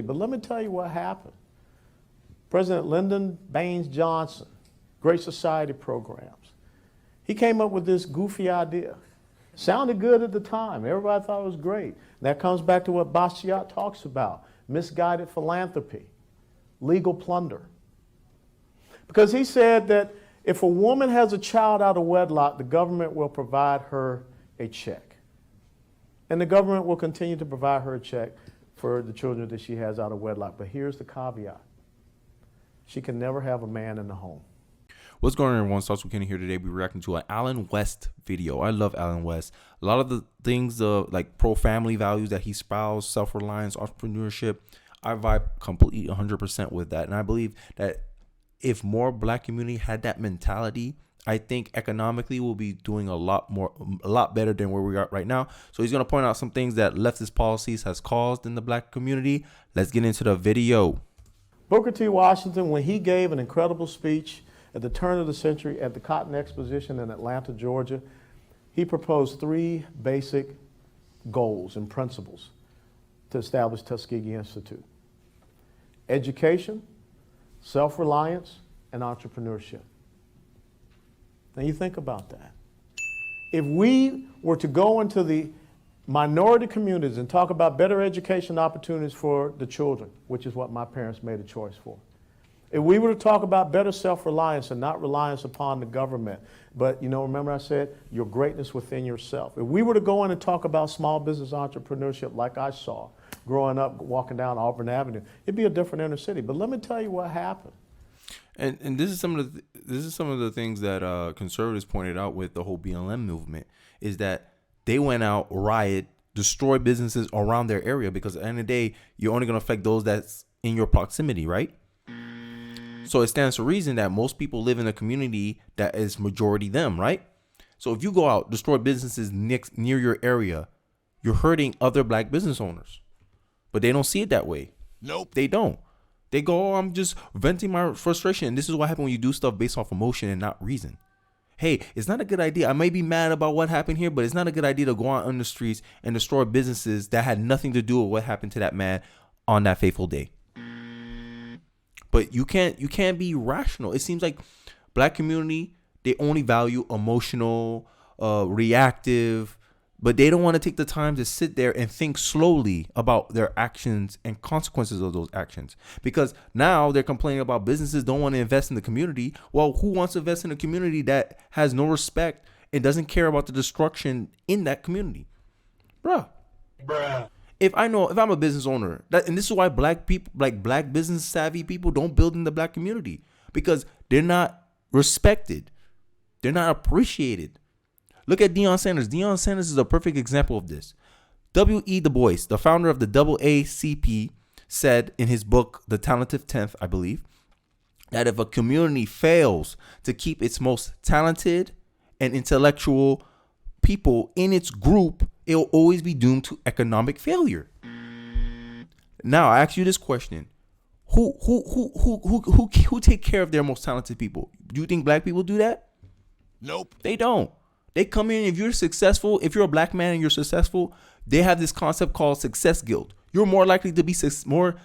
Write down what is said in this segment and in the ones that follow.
But let me tell you what happened. President Lyndon B Johnson, Great Society programs. He came up with this goofy idea. Sounded good at the time. Everybody thought it was great. That comes back to what Basquiat talks about, misguided philanthropy, legal plunder. Because he said that if a woman has a child out of wedlock, the government will provide her a check. And the government will continue to provide her a check for the children that she has out of wedlock. But here's the caveat. She can never have a man in the home. What's going on, everyone? Sauce Kenny here today. We're reacting to an Allen West video. I love Allen West. A lot of the things, like pro-family values that he spouts, self-reliance, entrepreneurship, I vibe completely 100% with that. And I believe that if more black community had that mentality, I think economically we'll be doing a lot better than where we are right now. So he's going to point out some things that leftist policies has caused in the black community. Let's get into the video. Booker T. Washington, when he gave an incredible speech at the turn of the century at the Cotton Exposition in Atlanta, Georgia, he proposed 3 basic goals and principles to establish Tuskegee Institute: education, self-reliance, and entrepreneurship. Now you think about that. If we were to go into the minority communities and talk about better education opportunities for the children, which is what my parents made a choice for. If we were to talk about better self-reliance and not reliance upon the government, but remember I said your greatness within yourself. If we were to go in and talk about small business entrepreneurship like I saw growing up, walking down Auburn Avenue, it'd be a different inner city. But let me tell you what happened. And this is some of the things that conservatives pointed out with the whole BLM movement, is that they went out, riot, destroy businesses around their area, because at the end of the day, you're only going to affect those that's in your proximity, right? So it stands to reason that most people live in a community that is majority them, right? So if you go out, destroy businesses near your area, you're hurting other black business owners. But they don't see it that way. Nope. They don't. They go, oh, I'm just venting my frustration. And this is what happens when you do stuff based off emotion and not reason. Hey, it's not a good idea. I may be mad about what happened here, but it's not a good idea to go out on the streets and destroy businesses that had nothing to do with what happened to that man on that fateful day. But you can't be rational. It seems like black community, they only value emotional, reactive, but they don't want to take the time to sit there and think slowly about their actions and consequences of those actions. Because now they're complaining about businesses don't want to invest in the community. Well, who wants to invest in a community that has no respect and doesn't care about the destruction in that community? Bruh. If I'm a business owner, and this is why black people, like black business savvy people, don't build in the black community, because they're not respected. They're not appreciated. Look at Deion Sanders. Deion Sanders is a perfect example of this. W.E. Du Bois, the founder of the AACP, said in his book, The Talented 10th, I believe, that if a community fails to keep its most talented and intellectual people in its group, it will always be doomed to economic failure. Now, I ask you this question: Who take care of their most talented people? Do you think black people do that? Nope. They don't. They come in, if you're successful, if you're a black man and you're successful, they have this concept called success guilt. You're more likely to be more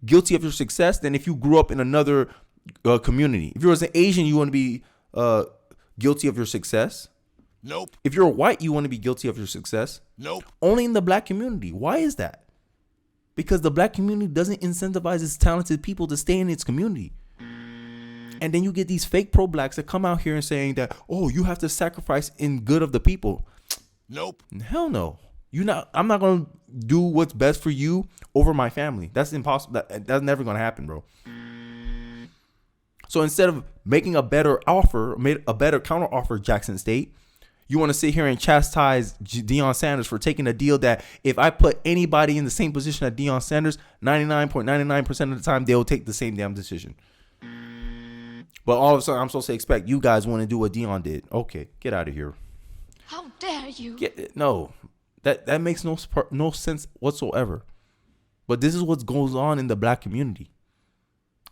guilty of your success than if you grew up in another community. If you're an Asian, you want to be guilty of your success. Nope. If you're white, you want to be guilty of your success. Nope. Only in the black community. Why is that? Because the black community doesn't incentivize its talented people to stay in its community. And then you get these fake pro-blacks that come out here and saying that, oh, you have to sacrifice in good of the people. Nope. Hell no. I'm not going to do what's best for you over my family. That's impossible. That's never going to happen, bro. So instead of making a better offer, made a better counter offer, Jackson State, you want to sit here and chastise Deion Sanders for taking a deal that if I put anybody in the same position as Deion Sanders, 99.99% of the time, they'll take the same damn decision. But all of a sudden, I'm supposed to expect you guys want to do what Deion did. Okay, get out of here. How dare you? No, that makes no sense whatsoever. But this is what goes on in the black community.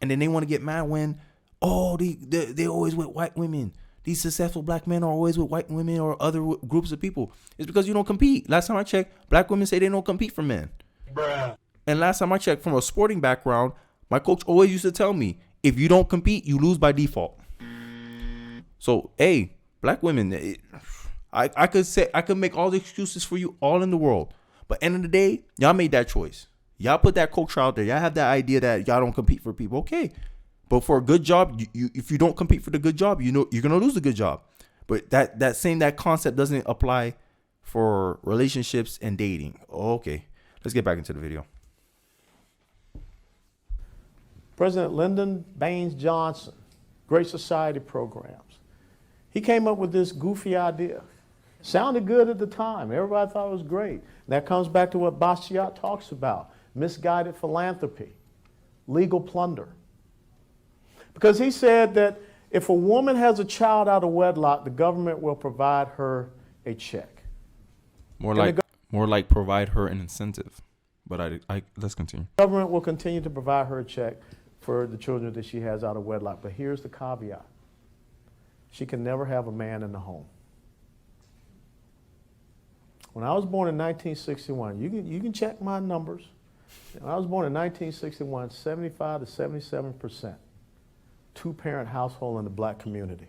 And then they want to get mad when, oh, they always with white women. These successful black men are always with white women or other groups of people. It's because you don't compete. Last time I checked, black women say they don't compete for men. Bruh. And last time I checked, from a sporting background, my coach always used to tell me, if you don't compete, you lose by default. So, hey, black women, I could make all the excuses for you all in the world. But end of the day, y'all made that choice. Y'all put that culture out there. Y'all have that idea that y'all don't compete for people. Okay. But for a good job, if you don't compete for the good job, you know you're going to lose the good job. But that concept doesn't apply for relationships and dating. Okay. Let's get back into the video. President Lyndon B Johnson, Great Society programs. He came up with this goofy idea. Sounded good at the time. Everybody thought it was great. And that comes back to what Basquiat talks about, misguided philanthropy, legal plunder. Because he said that if a woman has a child out of wedlock, the government will provide her a check. More like provide her an incentive. But let's continue. The government will continue to provide her a check for the children that she has out of wedlock. But here's the caveat. She can never have a man in the home. When I was born in 1961, you can check my numbers. When I was born in 1961, 75 to 77% two-parent household in the black community.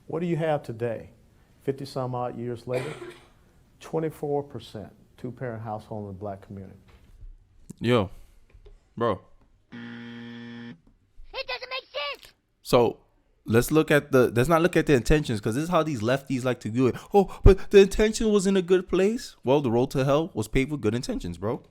What do you have today? 50 some odd years later, 24% two-parent household in the black community. Yo, bro. It doesn't make sense. So let's not look at the intentions, because this is how these lefties like to do it. Oh, but the intention was in a good place. Well, the road to hell was paved with good intentions, bro.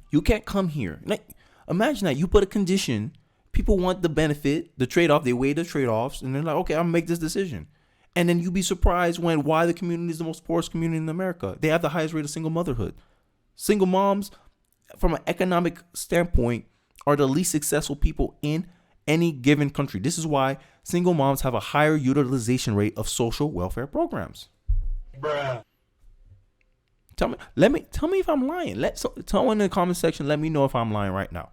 You can't come here. Like, imagine that you put a condition. People want the benefit, the trade-off. They weigh the trade-offs, and they're like, okay, I'm gonna make this decision. And then you be surprised why the community is the most poorest community in America. They have the highest rate of single motherhood. Single moms, from an economic standpoint, are the least successful people in any given country. This is why single moms have a higher utilization rate of social welfare programs. Bruh. Tell me if I'm lying. Tell me in the comment section. Let me know if I'm lying right now.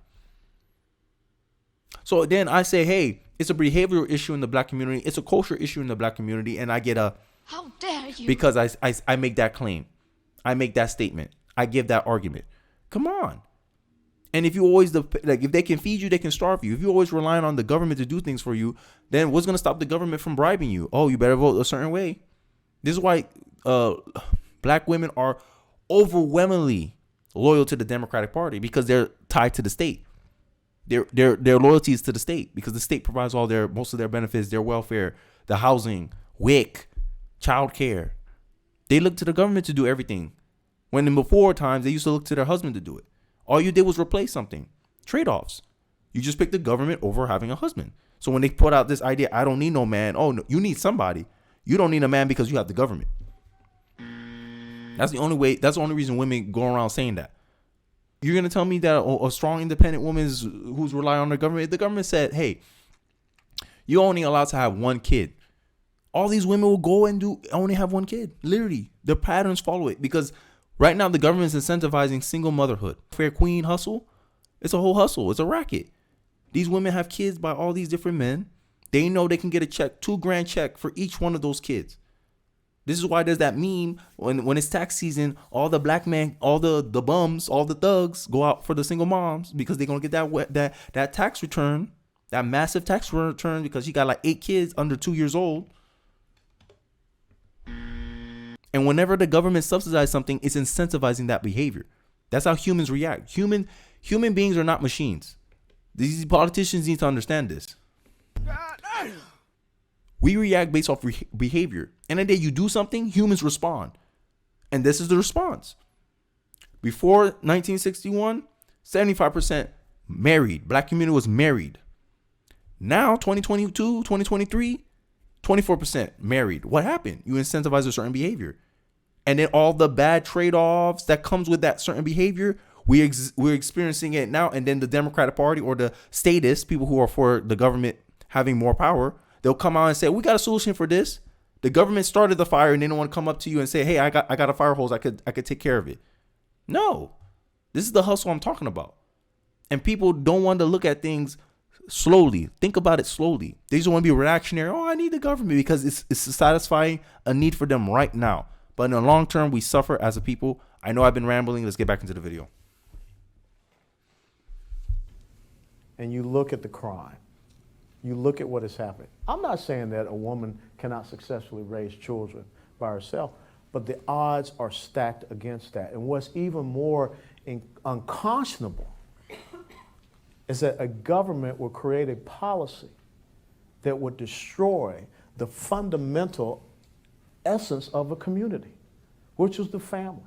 So then I say, hey, it's a behavioral issue in the black community. It's a culture issue in the black community, and I get a How dare you? because I make that claim, I make that statement, I give that argument. Come on. And if you always if they can feed you, they can starve you. If you're always relying on the government to do things for you, then what's gonna stop the government from bribing you? Oh, you better vote a certain way. This is why black women are overwhelmingly loyal to the Democratic Party, because they're tied to the state. Their loyalty is to the state, because the state provides most of their benefits, their welfare, the housing, WIC, child care. They look to the government to do everything. When in before times, they used to look to their husband to do it. All you did was replace something. Trade-offs. You just picked the government over having a husband. So when they put out this idea, I don't need no man. Oh, no, you need somebody. You don't need a man because you have the government. That's the only way. That's the only reason women go around saying that. You're going to tell me that a strong, independent woman who's relying on the government said, hey, you're only allowed to have one kid. All these women will go and only have one kid. Literally, the patterns follow it, because right now the government is incentivizing single motherhood. Fair queen hustle. It's a whole hustle. It's a racket. These women have kids by all these different men. They know they can get a check, $2,000 check for each one of those kids. This is why there's that meme when it's tax season, all the black men, all the bums, all the thugs go out for the single moms, because they're going to get that tax return, that massive tax return, because she got like 8 kids under 2 years old. And whenever the government subsidizes something, it's incentivizing that behavior. That's how humans react. Human beings are not machines. These politicians need to understand this. We react based off behavior. And the day you do something, humans respond. And this is the response. Before 1961, 75% married. Black community was married. Now, 2022, 2023, 24% married. What happened? You incentivize a certain behavior. And then all the bad trade-offs that comes with that certain behavior, we're experiencing it now. And then the Democratic Party, or the statists, people who are for the government having more power, they'll come out and say, we got a solution for this. The government started the fire, and they don't want to come up to you and say, hey, I got a fire hose. I could take care of it. No, this is the hustle I'm talking about. And people don't want to look at things slowly. Think about it slowly. They just want to be reactionary. Oh, I need the government because it's satisfying a need for them right now. But in the long term, we suffer as a people. I know I've been rambling. Let's get back into the video. And you look at the crime. You look at what is happening. I'm not saying that a woman cannot successfully raise children by herself, but the odds are stacked against that. And what's even more unconscionable is that a government will create a policy that would destroy the fundamental essence of a community, which is the family.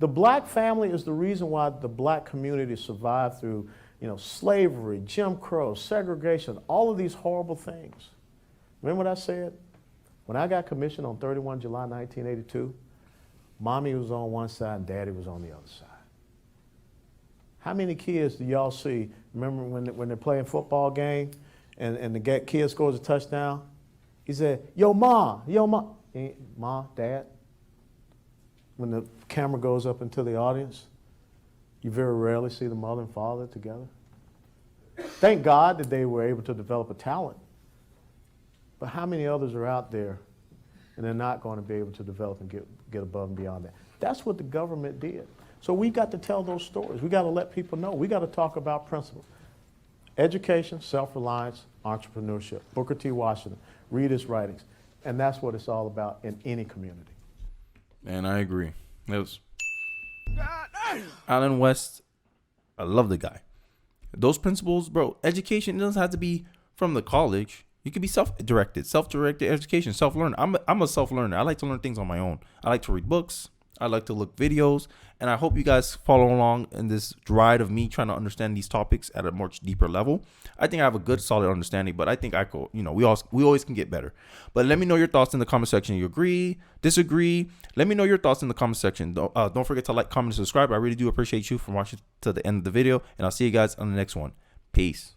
The black family is the reason why the black community survived through, slavery, Jim Crow, segregation, all of these horrible things. Remember what I said? When I got commissioned on 31 July 1982, mommy was on one side and daddy was on the other side. How many kids do y'all see, remember when they're playing football game and the kid scores a touchdown? He said, yo, ma, ma, dad. When the camera goes up into the audience, you very rarely see the mother and father together. Thank God that they were able to develop a talent. But how many others are out there and they're not going to be able to develop and get above and beyond that? That's what the government did. So we've got to tell those stories. We've got to let people know. We've got to talk about principles. Education, self-reliance, entrepreneurship. Booker T. Washington, read his writings. And that's what it's all about in any community. And I agree. That was Alan West. I love the guy. Those principles, bro, education doesn't have to be from the college. You could be self-directed education, self-learn. I'm a self-learner. I like to learn things on my own. I like to read books. I like to look videos. And I hope you guys follow along in this ride of me trying to understand these topics at a much deeper level. I think I have a good, solid understanding, but I think I could, we always can get better. But let me know your thoughts in the comment section. You agree, disagree? Let me know your thoughts in the comment section. Don't forget to like, comment, and subscribe. I really do appreciate you for watching to the end of the video. And I'll see you guys on the next one. Peace.